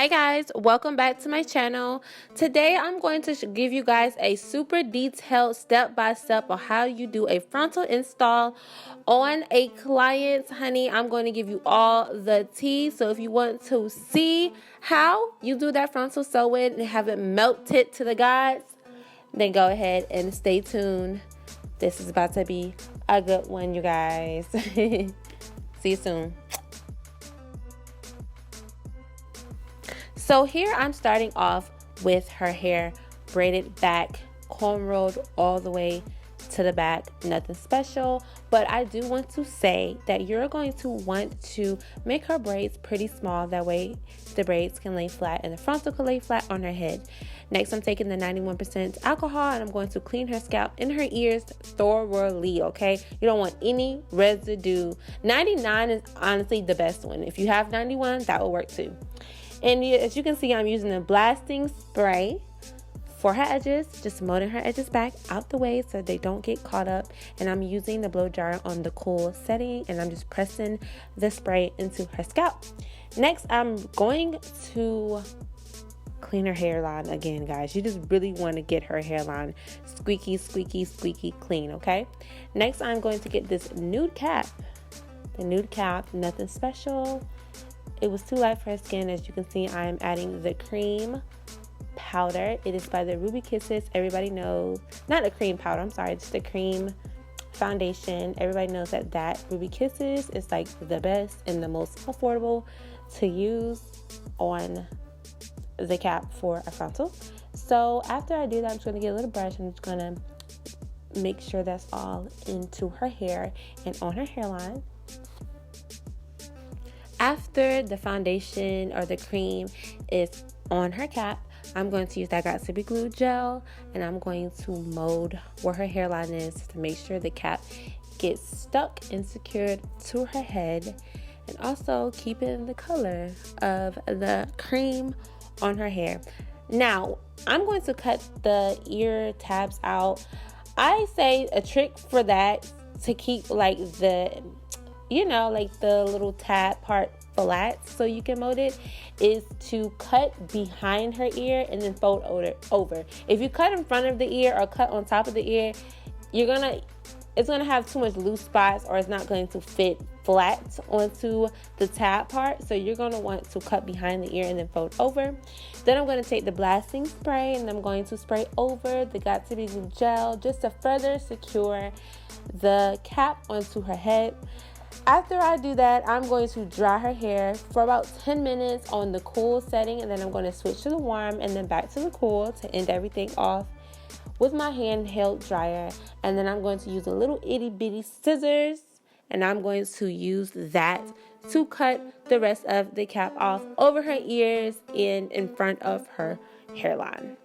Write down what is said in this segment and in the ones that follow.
Hi guys, welcome back to my channel. Today I'm going to give you guys a super detailed step-by-step of how you do a frontal install on a client. Honey, I'm going to give you all the tea. So if you want to see how you do that frontal sew-in and have it melted to the gods, then go ahead and stay tuned. This is about to be a good one, you guys. See you soon. So here I'm starting off with her hair braided back, cornrowed all the way to the back. Nothing special, but I do want to say that you're going to want to make her braids pretty small. That way the braids can lay flat and the frontal can lay flat on her head. Next, I'm taking the 91% alcohol and I'm going to clean her scalp and her ears thoroughly, okay? You don't want any residue. 99 is honestly the best one. If you have 91, that will work too. And as you can see, I'm using a blasting spray for her edges, just molding her edges back out the way so they don't get caught up. And I'm using the blow dryer on the cool setting and I'm just pressing the spray into her scalp. Next, I'm going to clean her hairline again, guys. You just really want to get her hairline squeaky, squeaky, squeaky clean, okay? Next, I'm going to get this nude cap. The nude cap, nothing special. It was too light for her skin. As you can see, I am adding the cream powder. It is by the Ruby Kisses. Everybody knows, not a cream powder, I'm sorry, just a cream foundation. Everybody knows that Ruby Kisses is like the best and the most affordable to use on the cap for a frontal. So after I do that, I'm just going to get a little brush. I'm just going to make sure that's all into her hair and on her hairline. After the foundation or the cream is on her cap, I'm going to use that Got To Be Glue gel and I'm going to mold where her hairline is to make sure the cap gets stuck and secured to her head, and also keeping the color of the cream on her hair. Now, I'm going to cut the ear tabs out. I say a trick for that to keep like the like the little tab part flat so you can mold it, is to cut behind her ear and then fold over. If you cut in front of the ear or cut on top of the ear, it's gonna have too much loose spots, or it's not going to fit flat onto the tab part. So you're gonna want to cut behind the ear and then fold over. Then I'm going to take the blasting spray and I'm going to spray over the Got To Be Glue gel just to further secure the cap onto her head. After I do that, I'm going to dry her hair for about 10 minutes on the cool setting, and then I'm going to switch to the warm and then back to the cool to end everything off with my handheld dryer. And then I'm going to use a little itty bitty scissors and I'm going to use that to cut the rest of the cap off over her ears and in front of her hairline.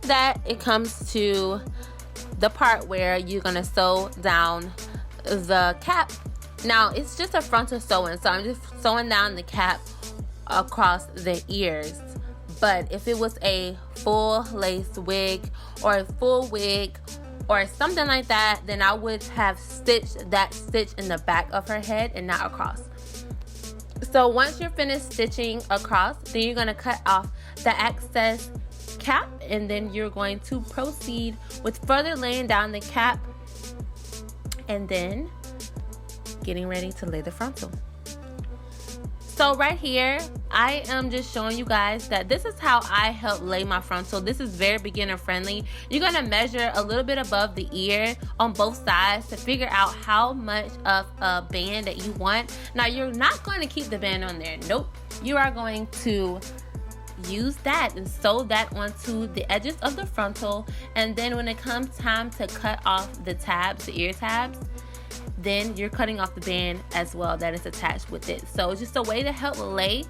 That it comes to the part where you're gonna sew down the cap. Now it's just a frontal sewing, so I'm just sewing down the cap across the ears. But if it was a full lace wig or a full wig or something like that, then I would have stitched that stitch in the back of her head and not across. So once you're finished stitching across, then you're gonna cut off the excess cap, and then you're going to proceed with further laying down the cap and then getting ready to lay the frontal. So right here, I am just showing you guys that this is how I help lay my frontal. This is very beginner friendly. You're going to measure a little bit above the ear on both sides to figure out how much of a band that you want. Now, you're not going to keep the band on there. Nope. You are going to use that and sew that onto the edges of the frontal, and then when it comes time to cut off the tabs, the ear tabs, then you're cutting off the band as well that is attached with it. So it's just a way to help lay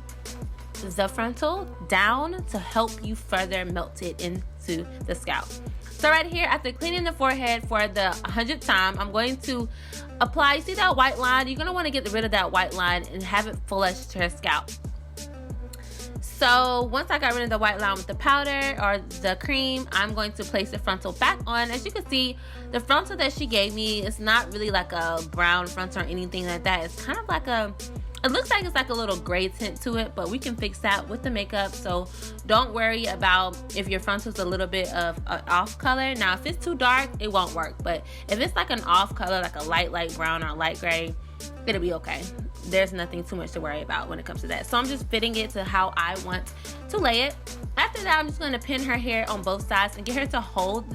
the frontal down to help you further melt it into the scalp. So right here, after cleaning the forehead for the 100th time, I'm going to apply, see that white line? You're going to want to get rid of that white line and have it flush to her scalp. So once I got rid of the white line with the powder or the cream, I'm going to place the frontal back on. As you can see, the frontal that she gave me is not really like a brown frontal or anything like that. It's kind of like it looks like it's like a little gray tint to it, but we can fix that with the makeup. So don't worry about if your frontal's a little bit of an off color. Now, if it's too dark, it won't work. But if it's like an off color, like a light brown or light gray, it'll be okay. There's nothing too much to worry about when it comes to that. So I'm just fitting it to how I want to lay it. After that, I'm just going to pin her hair on both sides and get her to hold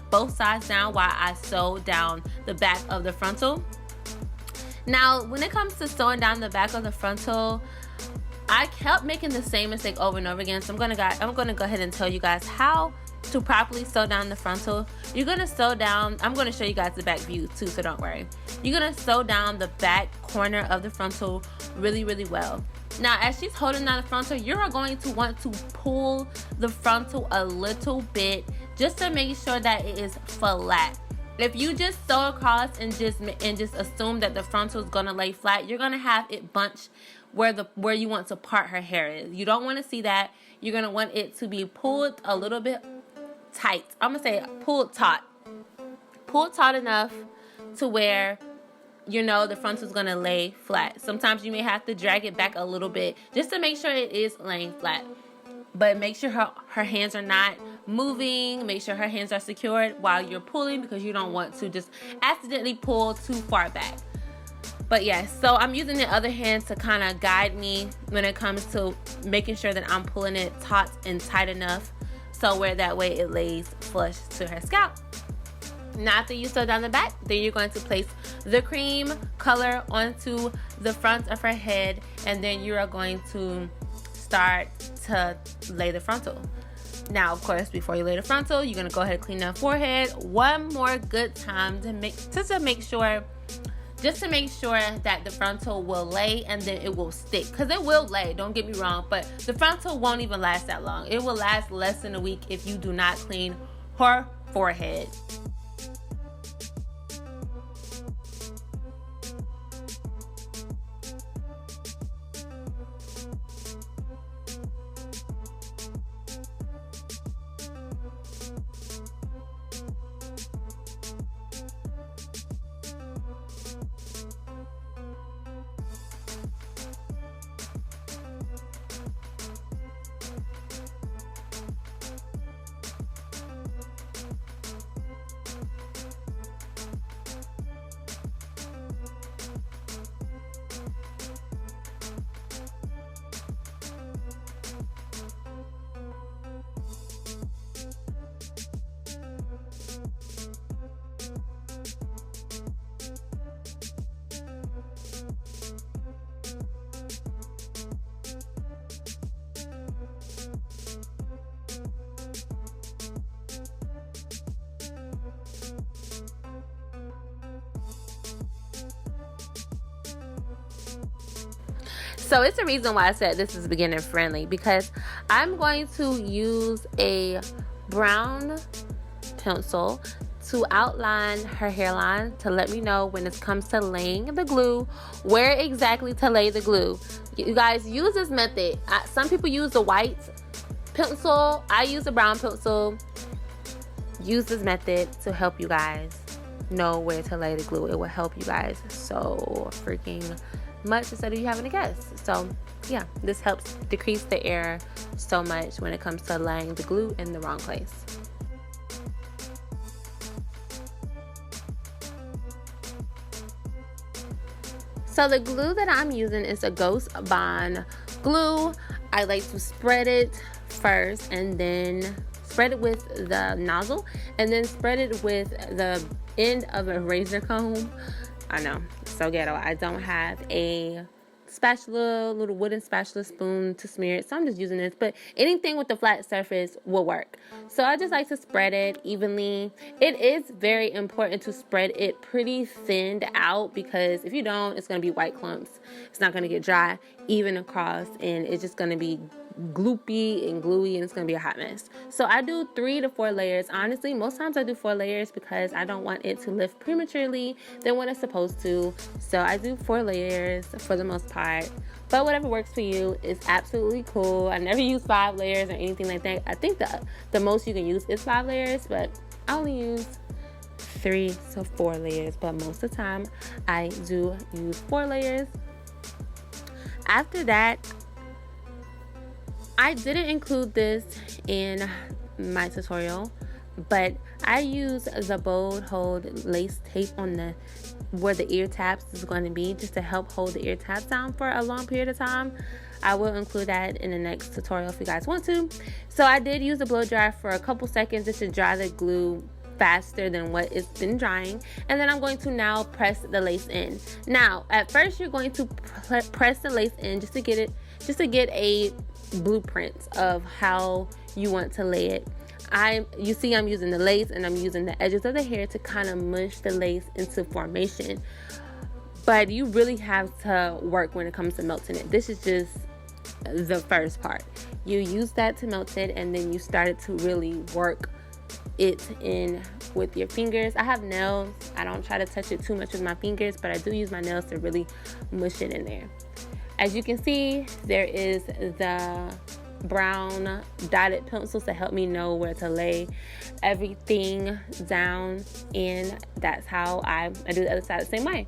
both sides down while I sew down the back of the frontal. Now, when it comes to sewing down the back of the frontal, I kept making the same mistake over and over again. So I'm gonna go ahead and tell you guys how to properly sew down the frontal. You're gonna sew down, I'm gonna show you guys the back view too, so don't worry. You're gonna sew down the back corner of the frontal really, really well. Now, as she's holding down the frontal, you're going to want to pull the frontal a little bit just to make sure that it is flat. If you just sew across and just assume that the frontal is gonna lay flat, you're gonna have it bunch where you want to part her hair is. You don't want to see that. You're gonna want it to be pulled a little bit tight. I'm gonna say pulled taut enough to where you know the frontal is gonna lay flat. Sometimes you may have to drag it back a little bit just to make sure it is laying flat. But make sure her hands are not moving. Make sure her hands are secured while you're pulling, because you don't want to just accidentally pull too far back. But yes, so I'm using the other hand to kind of guide me when it comes to making sure that I'm pulling it taut and tight enough so where that way it lays flush to her scalp. Now, after you sew down the back, then you're going to place the cream color onto the front of her head, and then you are going to start to lay the frontal. Now, of course, before you lay the frontal, you're going to go ahead and clean that forehead one more good time to make sure that the frontal will lay and then it will stick. Because it will lay, don't get me wrong, but the frontal won't even last that long. It will last less than a week if you do not clean her forehead. So it's the reason why I said this is beginner friendly, because I'm going to use a brown pencil to outline her hairline to let me know when it comes to laying the glue, where exactly to lay the glue. You guys use this method. Some people use the white pencil. I use a brown pencil. Use this method to help you guys know where to lay the glue. It will help you guys so freaking much instead of you having to guess. So yeah, this helps decrease the error so much when it comes to laying the glue in the wrong place. So the glue that I'm using is a Ghost Bond glue. I like to spread it first, and then spread it with the nozzle, and then spread it with the end of a razor comb. I know, so ghetto. I don't have a spatula, little wooden spatula spoon to smear it, so I'm just using this, but anything with the flat surface will work. So I just like to spread it evenly. It is very important to spread it pretty thinned out, because if you don't, it's going to be white clumps. It's not going to get dry even across, and it's just going to be gloopy and gluey, and it's gonna be a hot mess. So I do 3 to 4 layers. Honestly, most times I do 4 layers because I don't want it to lift prematurely than what it's supposed to. So I do 4 layers for the most part, but whatever works for you is absolutely cool. I never use 5 layers or anything like that. I think the most you can use is 5 layers, but I only use 3 to 4 layers, but most of the time I do use 4 layers. After that, I didn't include this in my tutorial, but I use the bold hold lace tape on where the ear tabs is going to be, just to help hold the ear tabs down for a long period of time. I will include that in the next tutorial if you guys want to. So I did use the blow dryer for a couple seconds just to dry the glue faster than what it's been drying, and then I'm going to now press the lace in. Now at first you're going to press the lace in just to get a blueprint of how you want to lay it. You see I'm using the lace and I'm using the edges of the hair to kind of mush the lace into formation, but you really have to work when it comes to melting it. This is just the first part. You use that to melt it, and then you started to really work it in with your fingers. I have nails. I don't try to touch it too much with my fingers, but I do use my nails to really mush it in there. As you can see, there is the brown dotted pencils to help me know where to lay everything down, and that's how I do the other side the same way.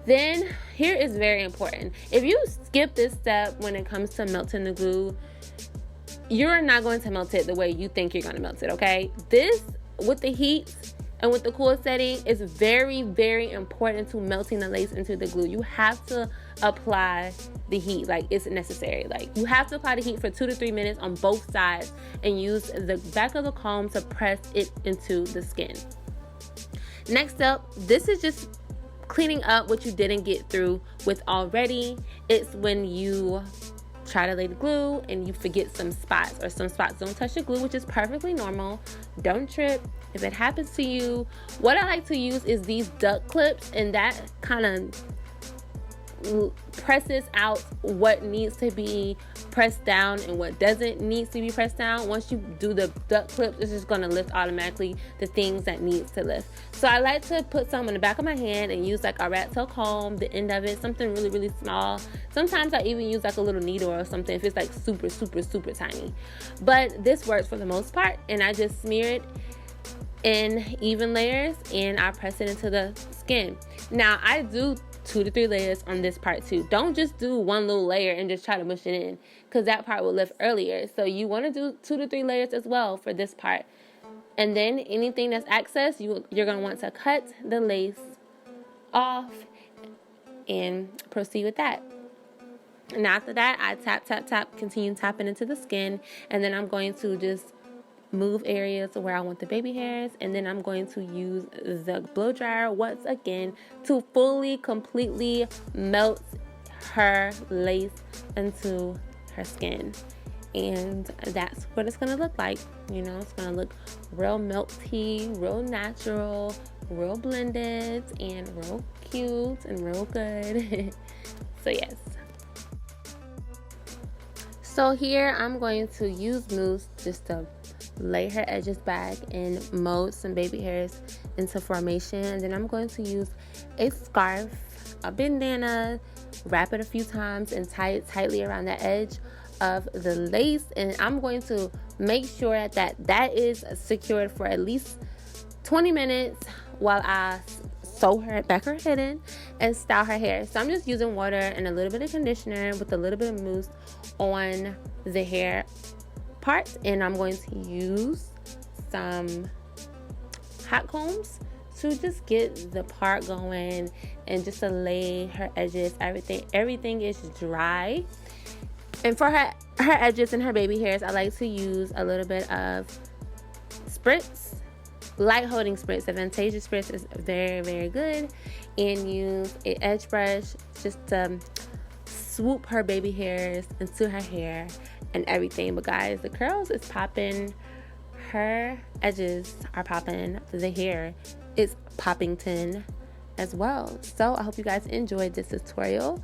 Then here is very important. If you skip this step when it comes to melting the glue, you're not going to melt it the way you think you're going to melt it, okay? This, with the heat and with the cool setting, is very, very important to melting the lace into the glue. You have to apply the heat like it's necessary. Like, you have to apply the heat for 2 to 3 minutes on both sides and use the back of the comb to press it into the skin. Next up, this is just cleaning up what you didn't get through with already. It's when you try to lay the glue and you forget some spots, or some spots don't touch the glue, which is perfectly normal. Don't trip if it happens to you. What I like to use is these duck clips, and that kind of presses out what needs to be pressed down and what doesn't need to be pressed down. Once you do the duck clips, it's just going to lift automatically the things that needs to lift. So I like to put some on the back of my hand and use like a rat tail comb, the end of it, something really, really small. Sometimes I even use like a little needle or something if it's like super, super, super tiny. But this works for the most part, and I just smear it in even layers and I press it into the skin. Now I do 2 to 3 layers on this part too. Don't just do one little layer and just try to mush it in, because that part will lift earlier. So you want to do 2 to 3 layers as well for this part. And then anything that's excess, you're going to want to cut the lace off and proceed with that. And after that, I tap, continue tapping into the skin, and then I'm going to just move areas where I want the baby hairs, and then I'm going to use the blow dryer once again to fully, completely melt her lace into her skin. And that's what it's gonna look like. You know, it's gonna look real melty, real natural, real blended, and real cute and real good. So yes. So here I'm going to use mousse just to lay her edges back and mold some baby hairs into formation. And then I'm going to use a scarf, a bandana, wrap it a few times and tie it tightly around the edge of the lace. And I'm going to make sure that is secured for at least 20 minutes while I sew her back her head in and style her hair. So I'm just using water and a little bit of conditioner with a little bit of mousse on the hair part, and I'm going to use some hot combs to just get the part going and just to lay her edges. Everything is dry. And for her edges and her baby hairs, I like to use a little bit of spritz, light holding spritz. The Fantasia spritz is very, very good. And use an edge brush just to swoop her baby hairs into her hair and everything. But guys, the curls is popping, her edges are popping, the hair is poppington as well. So I hope you guys enjoyed this tutorial.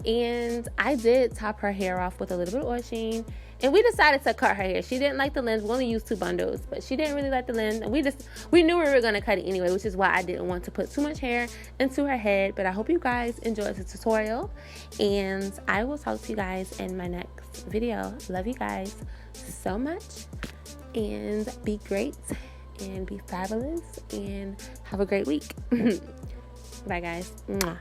And I did top her hair off with a little bit of oil sheen, And we decided to cut her hair. She didn't like the length. We only used 2 bundles, but she didn't really like the length. And we knew we were going to cut it anyway, which is why I didn't want to put too much hair into her head. But I hope you guys enjoyed the tutorial, and I will talk to you guys in my next video. Love you guys so much, and be great, and be fabulous, and have a great week. Bye, guys. Mwah.